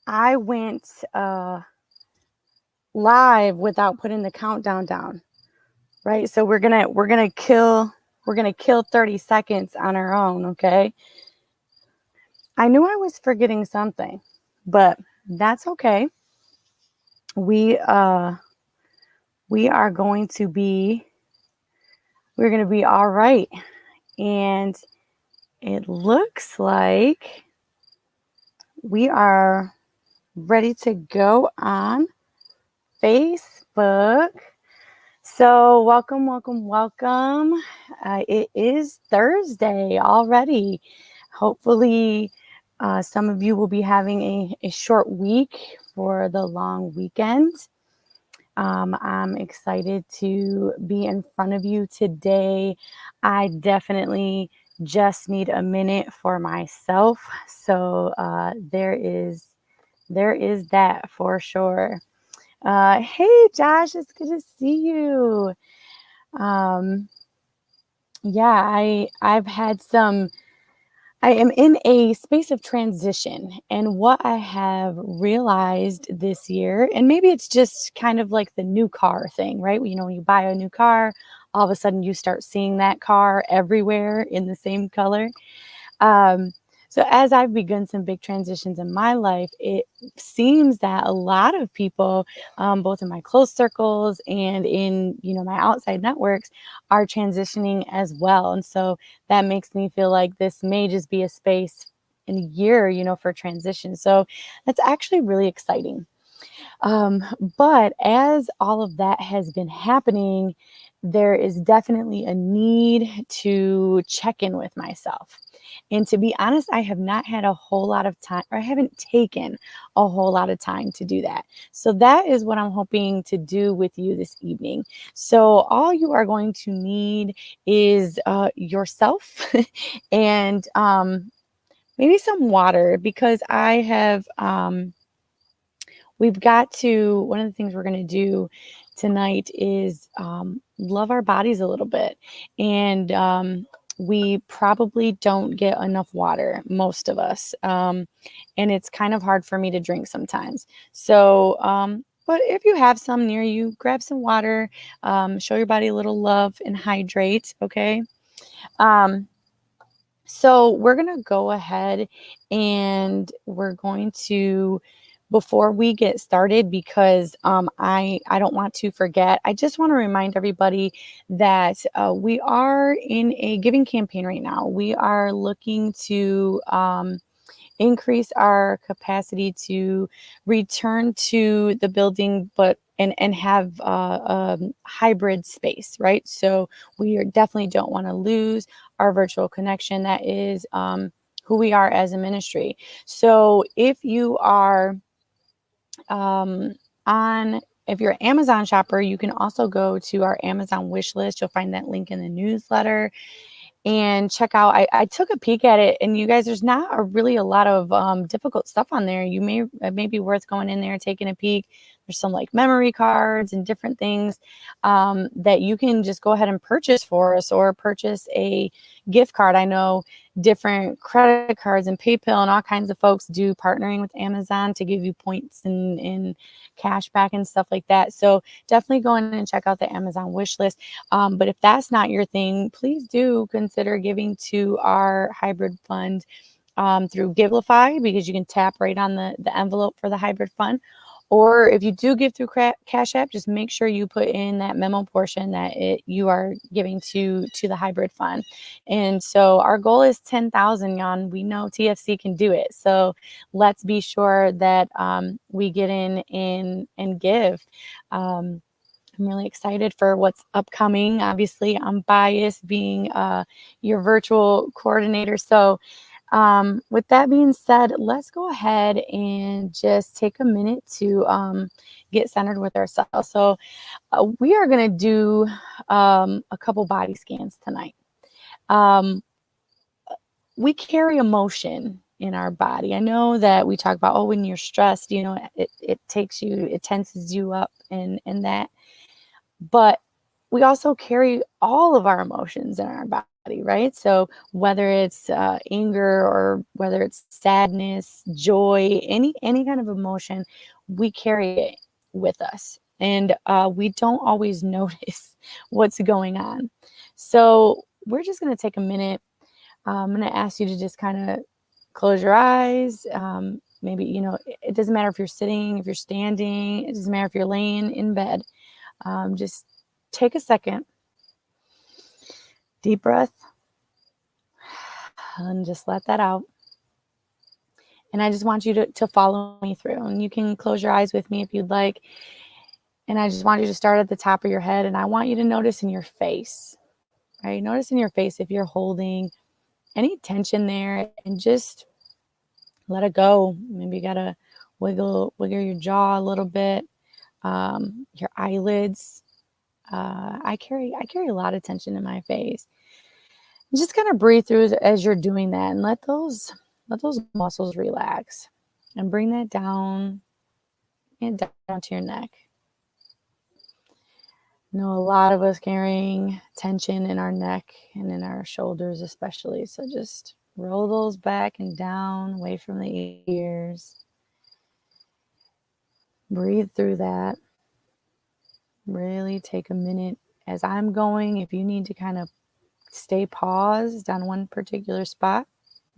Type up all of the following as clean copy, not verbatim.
I went live without putting the countdown down, right? So we're gonna kill 30 seconds on our own, okay? I knew I was forgetting something, but that's okay. We uh we are going to be we're going to be all right. And it looks like we are ready to go on Facebook. So, welcome, welcome, welcome. It is Thursday already. Hopefully, some of you will be having a short week for the long weekend. I'm excited to be in front of you today. I definitely just need a minute for myself. So there is that for sure. Hey Josh, it's good to see you. Um, yeah, I've had some. I am in a space of transition, and what I have realized this year, and maybe it's just kind of like the new car thing, right? You know, when you buy a new car, all of a sudden you start seeing that car everywhere in the same color. Um, so as I've begun some big transitions in my life, it seems that a lot of people, both in my close circles and in my outside networks, are transitioning as well. And so that makes me feel like this may just be a space in a year, for transition. So that's actually really exciting. Um, but as all of that has been happening, there is definitely a need to check in with myself. And to be honest, I have not had a whole lot of time, or I haven't taken a whole lot of time to do that. So that is what I'm hoping to do with you this evening. So all you are going to need is yourself and maybe some water, because we've got to, one of the things we're going to do tonight is love our bodies a little bit. And we probably don't get enough water, most of us. And it's kind of hard for me to drink sometimes. So, but if you have some near you, grab some water, show your body a little love and hydrate, okay? Um, so we're going to go ahead and we're going to, before we get started, because I don't want to forget, I just want to remind everybody that we are in a giving campaign right now. We are looking to increase our capacity to return to the building, but and have hybrid space, right? So definitely don't want to lose our virtual connection. That is who we are as a ministry. So if you are um, if you're an Amazon shopper, you can also go to our Amazon wish list. You'll find that link in the newsletter and check out. I took a peek at it, and you guys, there's not really a lot of difficult stuff on there. It may be worth going in there and taking a peek. There's some like memory cards and different things that you can just go ahead and purchase for us, or purchase a gift card. I know different credit cards and PayPal and all kinds of folks do partnering with Amazon to give you points and cash back and stuff like that. So definitely go in and check out the Amazon wish list. But if that's not your thing, please do consider giving to our hybrid fund through Givelify, because you can tap right on the envelope for the hybrid fund. Or if you do give through Cash App, just make sure you put in that memo portion that you are giving to the hybrid fund. And so our goal is 10,000, Jan. We know TFC can do it. So let's be sure that we get in and give. I'm really excited for what's upcoming. Obviously, I'm biased being your virtual coordinator. So with that being said, let's go ahead and just take a minute to get centered with ourselves. So we are going to do a couple body scans tonight. Um, we carry emotion in our body. I know that we talk about, when you're stressed, it tenses you up and that. But we also carry all of our emotions in our body. right? So whether it's anger or whether it's sadness, joy, any kind of emotion, we carry it with us, and we don't always notice what's going on. So we're just going to take a minute. I'm going to ask you to just kind of close your eyes. Maybe, it doesn't matter if you're sitting, if you're standing, it doesn't matter if you're laying in bed. Just take a second, deep breath, and just let that out. And I just want you to follow me through. And you can close your eyes with me if you'd like. And I just want you to start at the top of your head. And I want you to notice in your face, right? Notice in your face if you're holding any tension there, and just let it go. Maybe you got to wiggle your jaw a little bit, your eyelids. I carry a lot of tension in my face. Just kind of breathe through as you're doing that, and let those muscles relax, and bring that down and down to your neck. I know a lot of us carrying tension in our neck and in our shoulders especially, so just roll those back and down away from the ears. Breathe through that. Really take a minute as I'm going. If you need to kind of stay paused on one particular spot,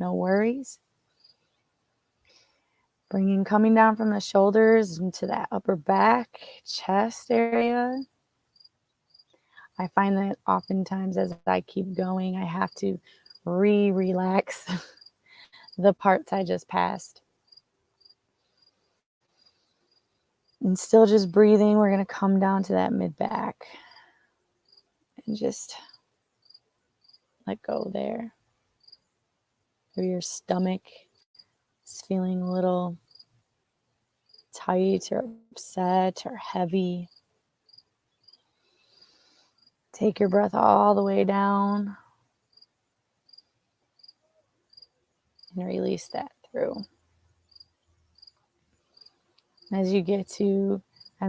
no worries. Coming down from the shoulders into that upper back, chest area. I find that oftentimes as I keep going, I have to relax the parts I just passed. And still just breathing, we're going to come down to that mid back and just let go there. Or your stomach is feeling a little tight or upset or heavy. Take your breath all the way down and release that through. As you get to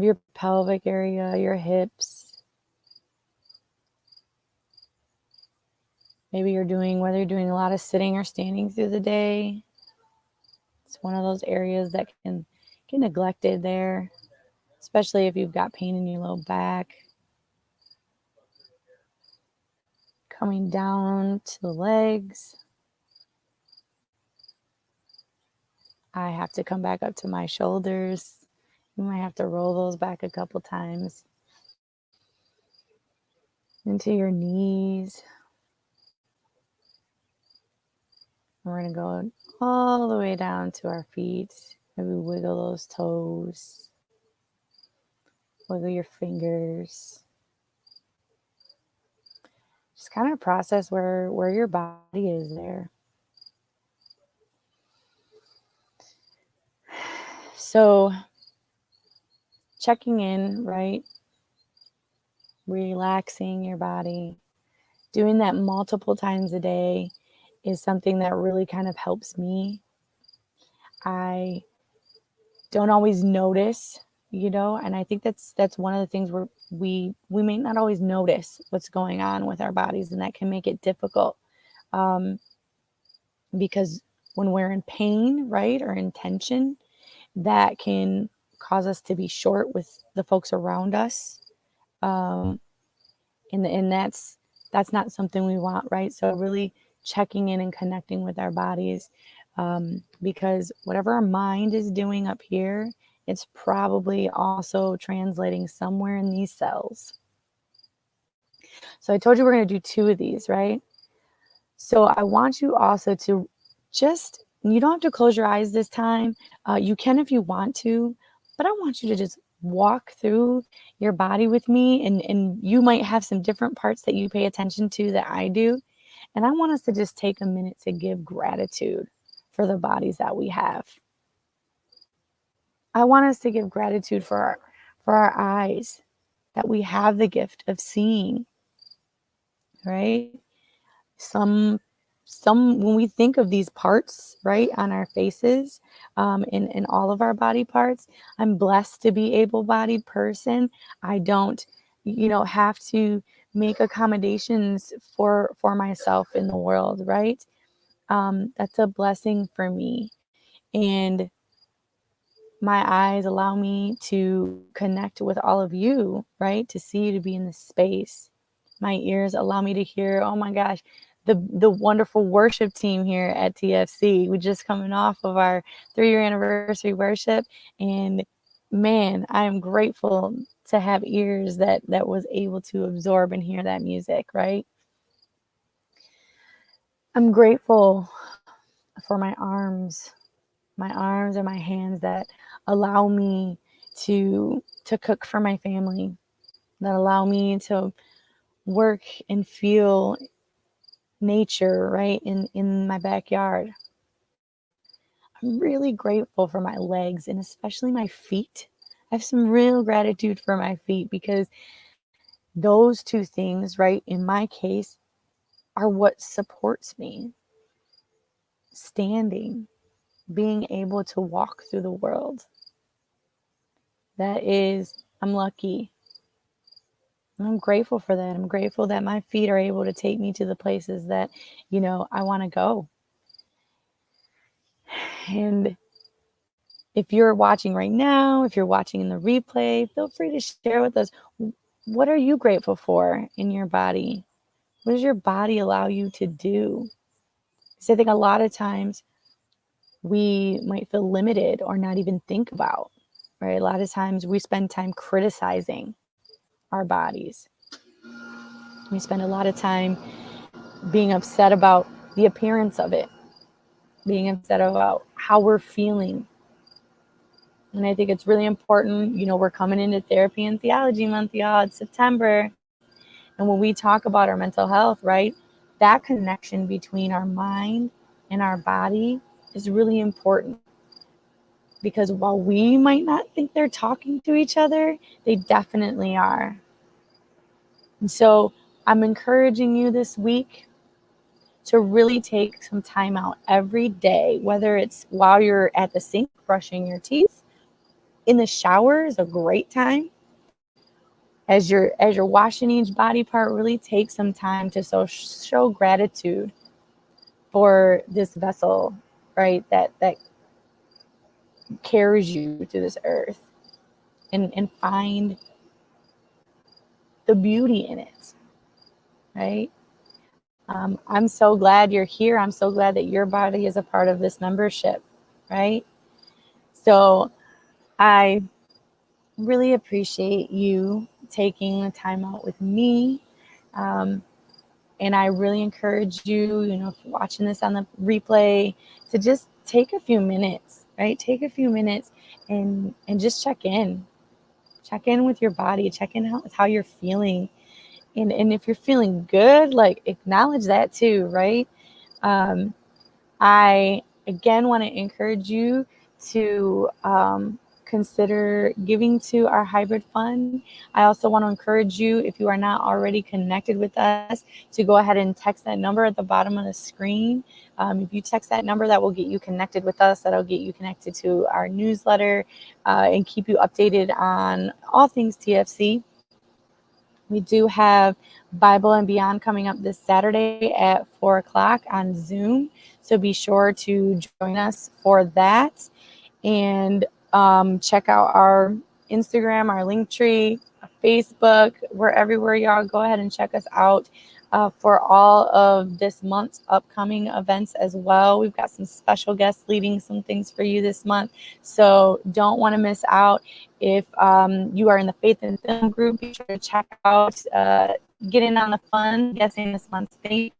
your pelvic area, your hips, whether you're doing a lot of sitting or standing through the day, it's one of those areas that can get neglected there, especially if you've got pain in your low back. Coming down to the legs. I have to come back up to my shoulders. You might have to roll those back a couple times. Into your knees. We're going to go all the way down to our feet. Maybe wiggle those toes. Wiggle your fingers. Just kind of process where your body is there. So checking in, right? Relaxing your body. Doing that multiple times a day is something that really kind of helps me. I don't always notice, and I think that's one of the things where we may not always notice what's going on with our bodies, and that can make it difficult. Because when we're in pain, right, or in tension, that can cause us to be short with the folks around us. And that's not something we want, right? So really checking in and connecting with our bodies, because whatever our mind is doing up here, it's probably also translating somewhere in these cells. So I told you we're going to do 2 of these, right? So I want you also to you don't have to close your eyes this time. You can if you want to, but I want you to just walk through your body with me, and you might have some different parts that you pay attention to that I do. And I want us to just take a minute to give gratitude for the bodies that we have. I want us to give gratitude for our eyes, that we have the gift of seeing, right? Some when we think of these parts, right, on our faces, in all of our body parts, I'm blessed to be able-bodied person. I don't, have to make accommodations for myself in the world, right? That's a blessing for me. And my eyes allow me to connect with all of you, right? To see you, to be in this space. My ears allow me to hear, oh my gosh, the wonderful worship team here at TFC. We're just coming off of our 3-year anniversary worship, and man, I am grateful to have ears that was able to absorb and hear that music, right? I'm grateful for my arms and my hands that allow me to cook for my family, that allow me to work and feel nature right in my backyard. I'm really grateful for my legs and especially my feet. I have some real gratitude for my feet because those two things, right, in my case, are what supports me. Standing, being able to walk through the world. That is, I'm lucky. I'm grateful for that. I'm grateful that my feet are able to take me to the places that, I want to go. And if you're watching right now, if you're watching in the replay, feel free to share with us, what are you grateful for in your body? What does your body allow you to do? Because I think a lot of times we might feel limited or not even think about, right? A lot of times we spend time criticizing our bodies. We spend a lot of time being upset about the appearance of it, being upset about how we're feeling. And I think it's really important. We're coming into Therapy and Theology Month, y'all. It's September. And when we talk about our mental health, right, that connection between our mind and our body is really important. Because while we might not think they're talking to each other, they definitely are. And so I'm encouraging you this week to really take some time out every day, whether it's while you're at the sink brushing your teeth, in the shower is a great time. As you're washing each body part, really take some time to show gratitude for this vessel, right? That carries you through this earth, and find the beauty in it, right? I'm so glad you're here. I'm so glad that your body is a part of this membership, right? So I really appreciate you taking the time out with me. And I really encourage you, if you're watching this on the replay, to just take a few minutes, right? Take a few minutes and just check in. Check in with your body. Check in with how you're feeling. And if you're feeling good, like, acknowledge that too, right? I, again, want to encourage you to consider giving to our hybrid fund. I also want to encourage you, if you are not already connected with us, to go ahead and text that number at the bottom of the screen. If you text that number, that will get you connected with us. That'll get you connected to our newsletter and keep you updated on all things TFC. We do have Bible and Beyond coming up this Saturday at 4 o'clock on Zoom. So be sure to join us for that. And check out our Instagram, our Linktree, our Facebook. We're everywhere, y'all. Go ahead and check us out for all of this month's upcoming events as well. We've got some special guests leading some things for you this month. So don't want to miss out. If you are in the Faith and Film group, be sure to check out, get in on the fun, guessing this month's theme.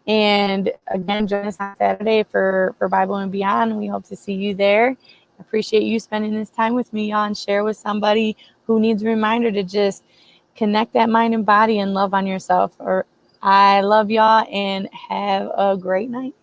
And again, join us on Saturday for Bible and Beyond. We hope to see you there. Appreciate you spending this time with me, y'all, and share with somebody who needs a reminder to just connect that mind and body and love on yourself. Or I love y'all, and have a great night.